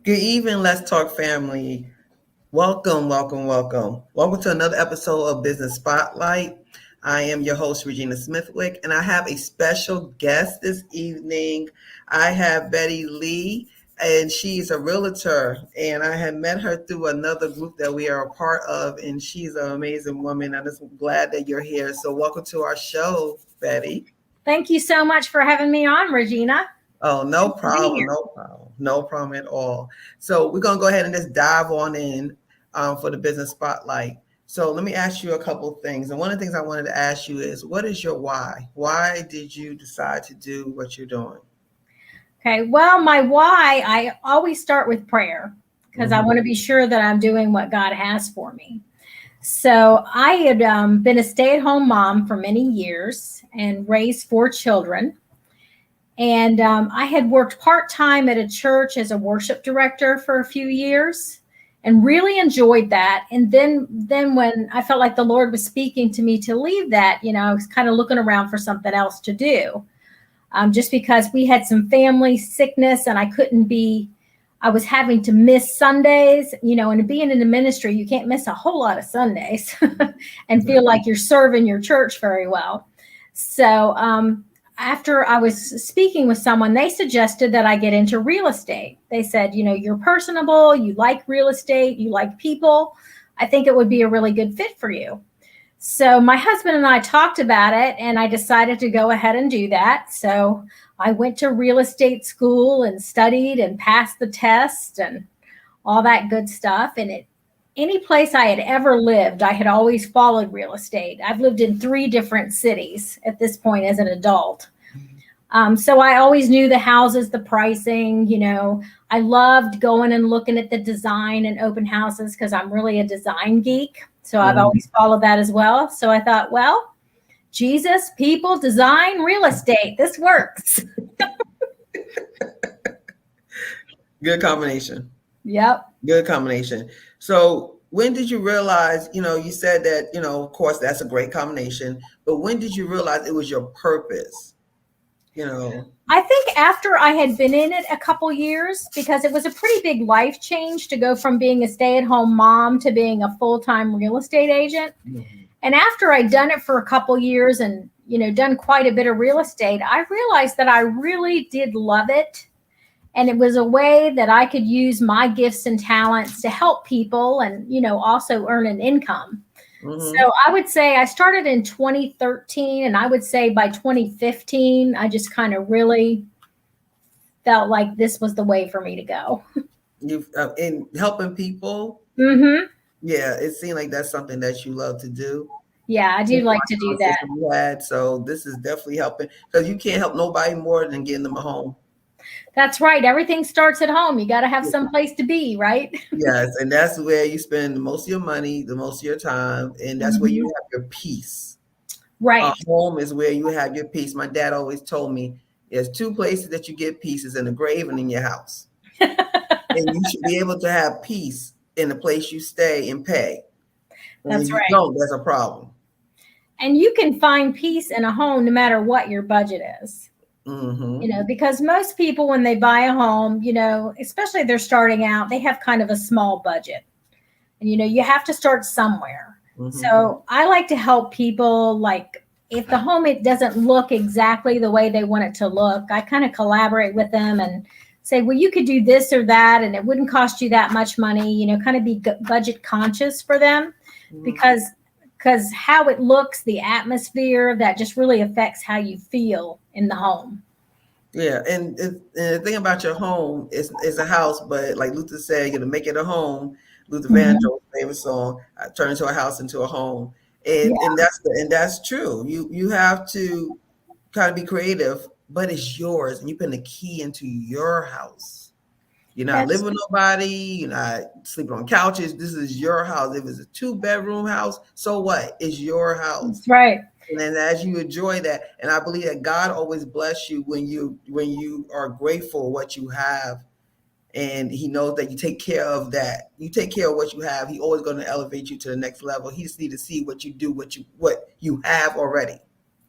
Good evening, Let's Talk Family. Welcome, welcome, welcome. Welcome to another episode of Business Spotlight. I am your host, Regina Smithwick, and I have a special guest this evening. I have Betty Lee, and she's a realtor, and I had met her through another group that we are a part of, and she's an amazing woman. I'm just glad that you're here. So welcome to our show, Betty. Thank you so much for having me on, Regina. Oh, no Good to be problem, here. no problem, no problem at all. So we're gonna go ahead and just dive on in for the business spotlight. So let me ask you a couple of things. And one of the things I wanted to ask you is, what is your why? Why did you decide to do what you're doing? Okay, well, my why, I always start with prayer because I Mhm. want to be sure that I'm doing what God has for me. So I had been a stay-at-home mom for many years and raised four children. And I had worked part-time at a church as a worship director for a few years and really enjoyed that. And then when I felt like the Lord was speaking to me to leave that, I was kind of looking around for something else to do. Just because we had some family sickness and I was having to miss Sundays, and being in the ministry, you can't miss a whole lot of Sundays and feel like you're serving your church very well. So after I was speaking with someone, they suggested that I get into real estate. They said, you're personable, you like real estate, you like people. I think it would be a really good fit for you. So my husband and I talked about it, and I decided to go ahead and do that. So I went to real estate school and studied and passed the test and all that good stuff. And any place I had ever lived, I had always followed real estate. I've lived in 3 different cities at this point as an adult. So I always knew the houses, the pricing, I loved going and looking at the design and open houses because I'm really a design geek. So I've Mhm. always followed that as well. So I thought, well, Jesus, people, design, real estate, this works. Good combination. Yep. Good combination. So when did you realize, you said that, of course, that's a great combination, but when did you realize it was your purpose? You know, I think after I had been in it a couple years, because it was a pretty big life change to go from being a stay at home mom to being a full time real estate agent. Mhm. And after I'd done it for a couple years and, done quite a bit of real estate, I realized that I really did love it. And it was a way that I could use my gifts and talents to help people and, also earn an income. Mhm. So I would say I started in 2013, and I would say by 2015, I just kind of really felt like this was the way for me to go. You in helping people, Hmm. yeah, it seemed like that's something that you love to do. Yeah, I do That's like my to do that. conversation we had, so this is definitely helping because you can't help nobody more than getting them a home. That's right. Everything starts at home. You got to have some place to be, right? Yes, and that's where you spend the most of your money, the most of your time, and that's where you Hmm. have your peace. A Right. home is where you have your peace. My dad always told me there's two places that you get peace is in the grave and in your house. And you should be able to have peace in the place you stay and pay. And when That's you right. don't, there's a problem. And you can find peace in a home no matter what your budget is. Hmm. Because most people, when they buy a home, especially if they're starting out, they have kind of a small budget. And, you have to start somewhere. Hmm. So I like to help people, like, if the home, it doesn't look exactly the way they want it to look, I kind of collaborate with them and say, well, you could do this or that, and it wouldn't cost you that much money, kind of be budget conscious for them Hmm. because how it looks, the atmosphere, that just really affects how you feel in the home. Yeah, and the thing about your home is a house, but like Luther said, you know, make it a home. Luther Mhm. Vandross's famous song, "Turn into a house into a home," and Yeah, that's true. You have to kind of be creative, but it's yours, and you put the key into your house. You're not that's living with nobody. You're not sleeping on couches. This is your house. If it's a 2 bedroom house, so what? It's your house. that's right. And then as you enjoy that, and I believe that God always bless you when you are grateful for what you have, and He knows that you take care of that. You take care of what you have. He always going to elevate you to the next level. He just need to see what you do, what you have already.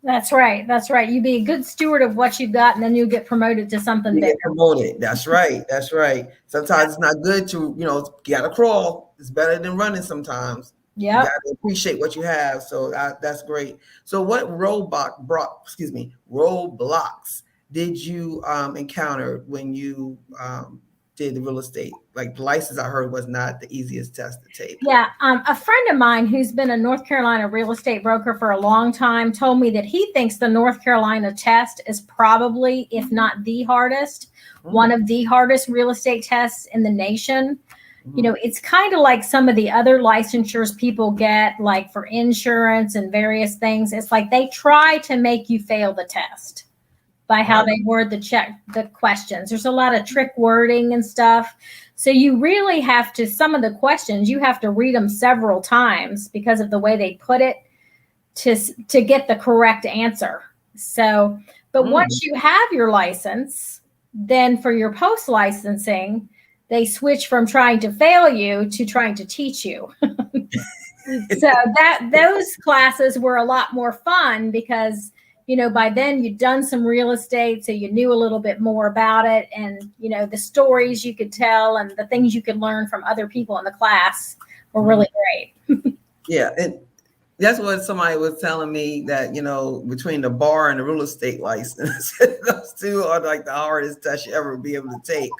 That's right. That's right. You be a good steward of what you've got, and then you get promoted to something You bigger. get promoted. That's right. That's right. Sometimes it's not good to, you gotta crawl. It's better than running sometimes. You Yep. gotta appreciate what you have. So that's great. So what roadblocks did you encounter when you did the real estate? Like the license, I heard was not the easiest test to take. Yeah. A friend of mine who's been a North Carolina real estate broker for a long time told me that he thinks the North Carolina test is probably, if not the hardest, one of the hardest real estate tests in the nation. You know, it's kind of like some of the other licensures people get, like for insurance and various things. It's like they try to make you fail the test by how they word the questions. There's a lot of trick wording and stuff. So you really have to, some of the questions, you have to read them several times because of the way they put it to get the correct answer. So, but once you have your license, then for your post licensing, they switch from trying to fail you to trying to teach you. So those classes were a lot more fun because, you know, by then you'd done some real estate, so you knew a little bit more about it, and, you know, the stories you could tell and the things you could learn from other people in the class were really great. Yeah, and that's what somebody was telling me, that, you know, between the bar and the real estate license, those two are like the hardest test you ever be able to take.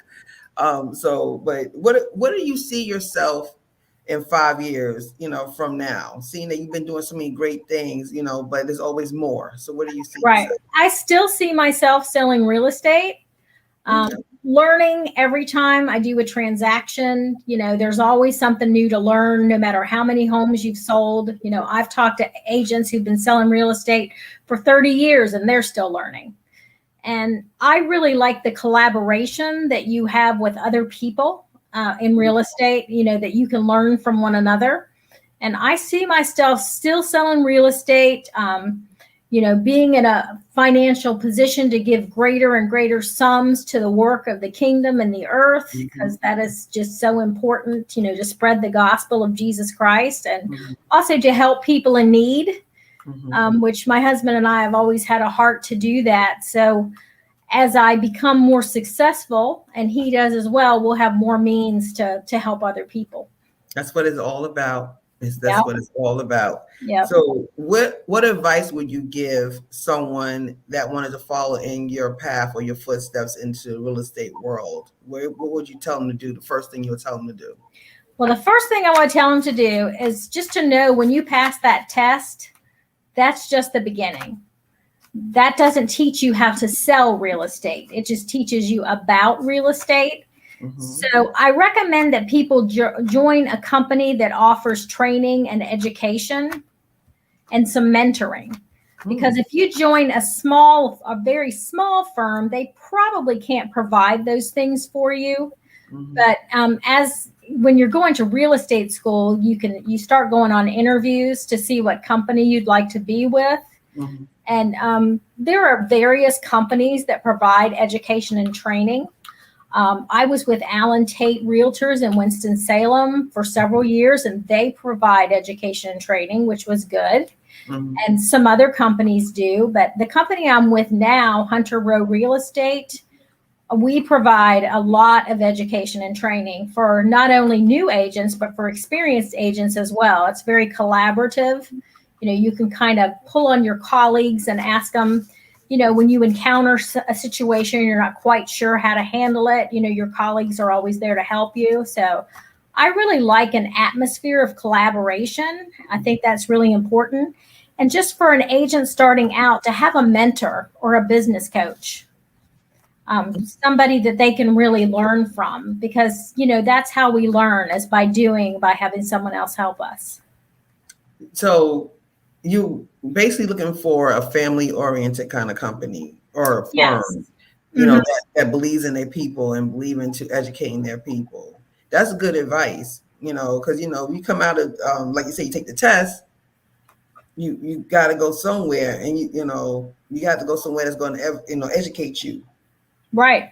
But what do you see yourself in 5 years, you know, from now, seeing that you've been doing so many great things, you know, but there's always more. So what do you see Right. yourself? I still see myself selling real estate, learning every time I do a transaction. You know, there's always something new to learn, no matter how many homes you've sold. You know, I've talked to agents who've been selling real estate for 30 years and they're still learning. And I really like the collaboration that you have with other people in real estate, you know, that you can learn from one another. And I see myself still selling real estate, you know, being in a financial position to give greater and greater sums to the work of the kingdom and the earth, because that is just so important, you know, to spread the gospel of Jesus Christ, and also to help people in need. Which my husband and I have always had a heart to do that. So as I become more successful, and he does as well, we'll have more means to help other people. That's what it's all about. That's what it's all about. Yeah. So what advice would you give someone that wanted to follow in your path or your footsteps into the real estate world? What would you tell them to do? The first thing you would tell them to do? Well, the first thing I want to tell them to do is just to know, when you pass that test, that's just the beginning. That doesn't teach you how to sell real estate. It just teaches you about real estate. So I recommend that people join a company that offers training and education and some mentoring. Because if you join a very small firm, they probably can't provide those things for you. But when you're going to real estate school, you start going on interviews to see what company you'd like to be with. And there are various companies that provide education and training. I was with Allen Tate Realtors in Winston-Salem for several years, and they provide education and training, which was good. And some other companies do. But the company I'm with now, Hunter Row Real Estate, we provide a lot of education and training for not only new agents, but for experienced agents as well. It's very collaborative. You know, you can kind of pull on your colleagues and ask them, you know, when you encounter a situation, you're not quite sure how to handle it. You know, your colleagues are always there to help you. So I really like an atmosphere of collaboration. I think that's really important. And just for an agent starting out, to have a mentor or a business coach. Somebody that they can really learn from, because, you know, that's how we learn, is by having someone else help us. So you basically looking for a family-oriented kind of company or a firm, you know, that believes in their people and believe into educating their people. That's good advice, you know, because, you know, you come out of, like you say, you take the test, you got to go somewhere, and you got to go somewhere that's going to, you know, educate you. Right.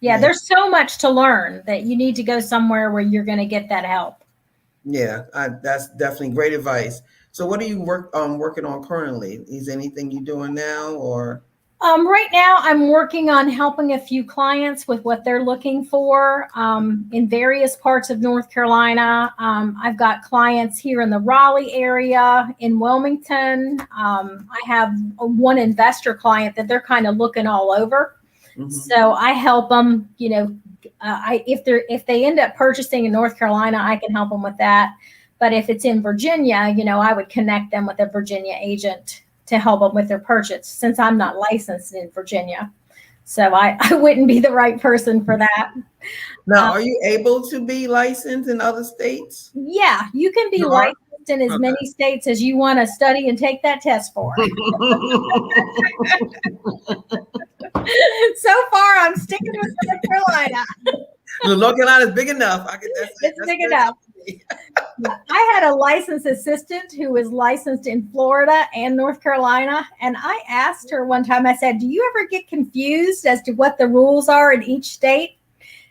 Yeah, there's so much to learn that you need to go somewhere where you're going to get that help. Yeah, that's definitely great advice. So what are you working on currently? Is anything you doing now or? Right now, I'm working on helping a few clients with what they're looking for in various parts of North Carolina. I've got clients here in the Raleigh area, in Wilmington. I have one investor client that they're kind of looking all over. Mhm. So I help them, if they end up purchasing in North Carolina, I can help them with that. But if it's in Virginia, I would connect them with a Virginia agent to help them with their purchase, since I'm not licensed in Virginia. So I wouldn't be the right person for that. Now, are you able to be licensed in other states? Yeah, you can be You are? licensed in as Okay. many states as you want to study and take that test for. So far, I'm sticking with North Carolina. North Carolina is big enough. It's big enough. I had a licensed assistant who was licensed in Florida and North Carolina. And I asked her one time, I said, do you ever get confused as to what the rules are in each state?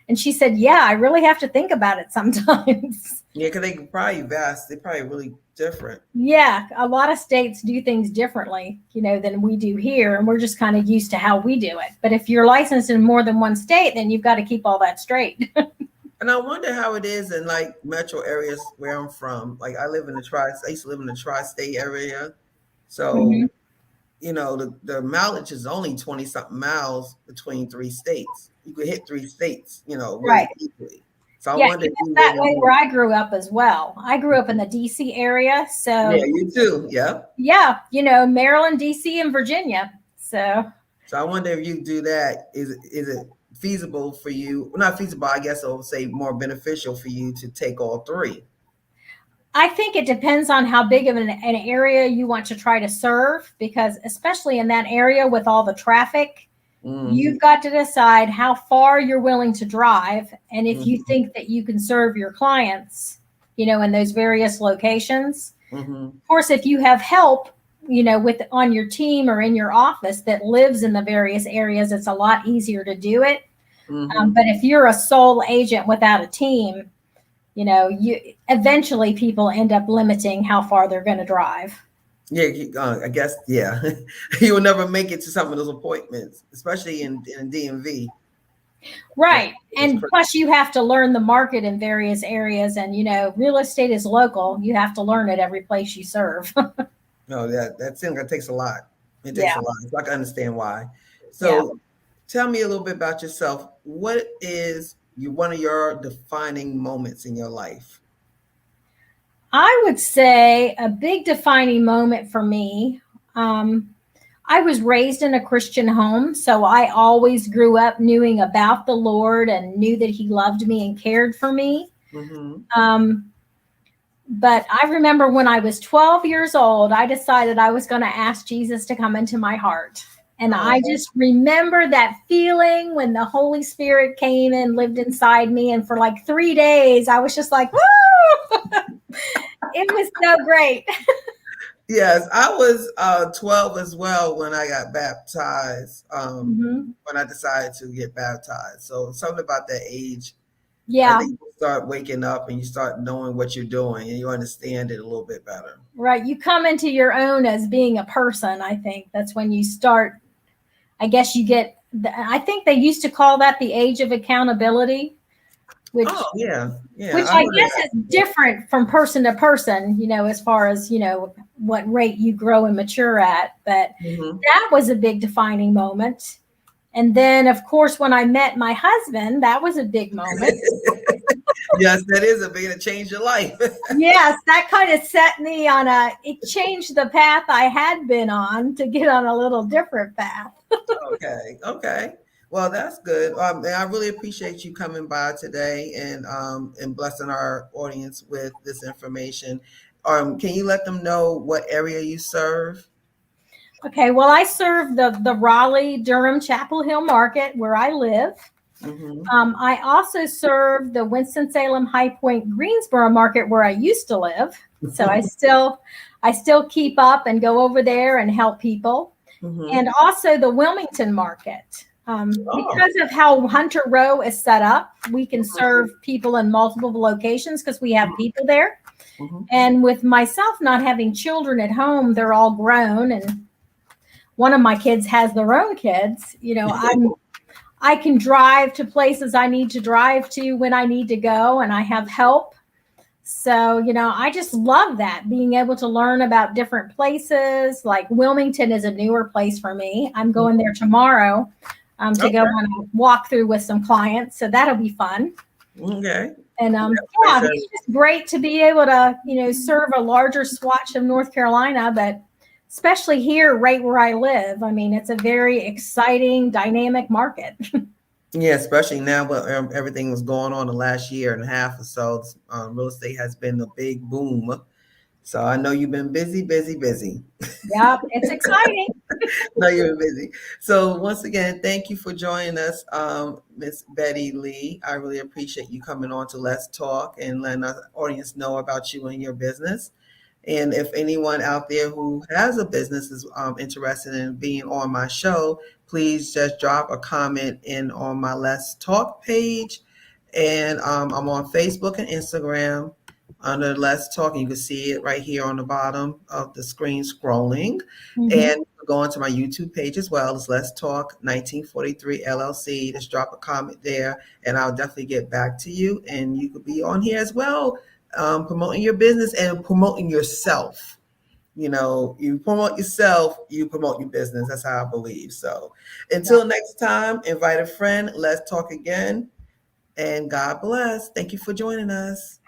And she said, yeah, I really have to think about it sometimes. Yeah, because they probably vast. They're probably really different. Yeah, a lot of states do things differently, than we do here. And we're just kind of used to how we do it. But if you're licensed in more than one state, then you've got to keep all that straight. And I wonder how it is in like metro areas where I'm from. Like I used to live in the tri-state area. So, the mileage is only 20 something miles between three states. You could hit three states, really Right. easily. So I Yeah, wonder if you that way where I grew up as well. I grew up in the DC area. So yeah, you too. Yeah. yeah, Maryland, DC, and Virginia. So I wonder if you do that, is it feasible for you? Well, not feasible, I guess I would say more beneficial for you to take all three. I think it depends on how big of an area you want to try to serve, because especially in that area with all the traffic, you've got to decide how far you're willing to drive. And if you think that you can serve your clients, in those various locations. Of course, if you have help, on your team or in your office that lives in the various areas, it's a lot easier to do it. But if you're a sole agent without a team, you eventually people end up limiting how far they're going to drive. Yeah, I guess, yeah. You will never make it to some of those appointments, especially in DMV. Right. And plus you have to learn the market in various areas. And, real estate is local. You have to learn it every place you serve. No, that seems like it takes a lot. It takes a lot. So I can understand why. So tell me a little bit about yourself. What is one of your defining moments in your life? I would say a big defining moment for me. I was raised in a Christian home, so I always grew up knowing about the Lord and knew that He loved me and cared for me. But I remember when I was 12 years old, I decided I was going to ask Jesus to come into my heart. And I just remember that feeling when the Holy Spirit came and lived inside me. And for like 3 days, I was just like, woo! It was so great. Yes, I was 12 as well when I got baptized, when I decided to get baptized. So something about that age. Yeah. I think you start waking up and you start knowing what you're doing and you understand it a little bit better. Right. You come into your own as being a person, I think. That's when you start, I guess you get, I think they used to call that the age of accountability. Which I guess is different from person to person, as far as, what rate you grow and mature at. But that was a big defining moment. And then, of course, when I met my husband, that was a big moment. Yes, that is a big, it changed your life. Yes, that kind of set me on it changed the path I had been on to get on a little different path. Okay. Well, that's good. And I really appreciate you coming by today and blessing our audience with this information. Can you let them know what area you serve? Okay, well, I serve the Raleigh, Durham, Chapel Hill market where I live. I also serve the Winston-Salem, High Point, Greensboro market where I used to live. So I still keep up and go over there and help people. And also the Wilmington market. Oh. Because of how Hunter Row is set up, we can serve people in multiple locations because we have people there. Mhm. And with myself not having children at home, they're all grown, and one of my kids has their own kids. I can drive to places I need to drive to when I need to go, and I have help. So, I just love that, being able to learn about different places. Like Wilmington is a newer place for me. I'm going there tomorrow to go on a walkthrough with some clients. So that'll be fun. Okay. And yeah, it's just great to be able to, serve a larger swatch of North Carolina, but especially here, right where I live. I mean, it's a very exciting, dynamic market. Yeah, especially now with everything was going on the last year and a half or so. Real estate has been a big boom. So I know you've been busy, busy, busy. Yep, it's exciting. No, you're busy. So once again, thank you for joining us, Miss Betty Lee. I really appreciate you coming on to Let's Talk and letting our audience know about you and your business. And if anyone out there who has a business is interested in being on my show, please just drop a comment in on my Let's Talk page. And I'm on Facebook and Instagram under Let's Talk. You can see it right here on the bottom of the screen scrolling. And go onto my YouTube page as well. It's Let's Talk 1943 LLC. Just drop a comment there, and I'll definitely get back to you. And you could be on here as well, promoting your business and promoting yourself. You promote yourself, you promote your business. That's how I believe. So until next time, invite a friend. Let's talk again. And God bless. Thank you for joining us.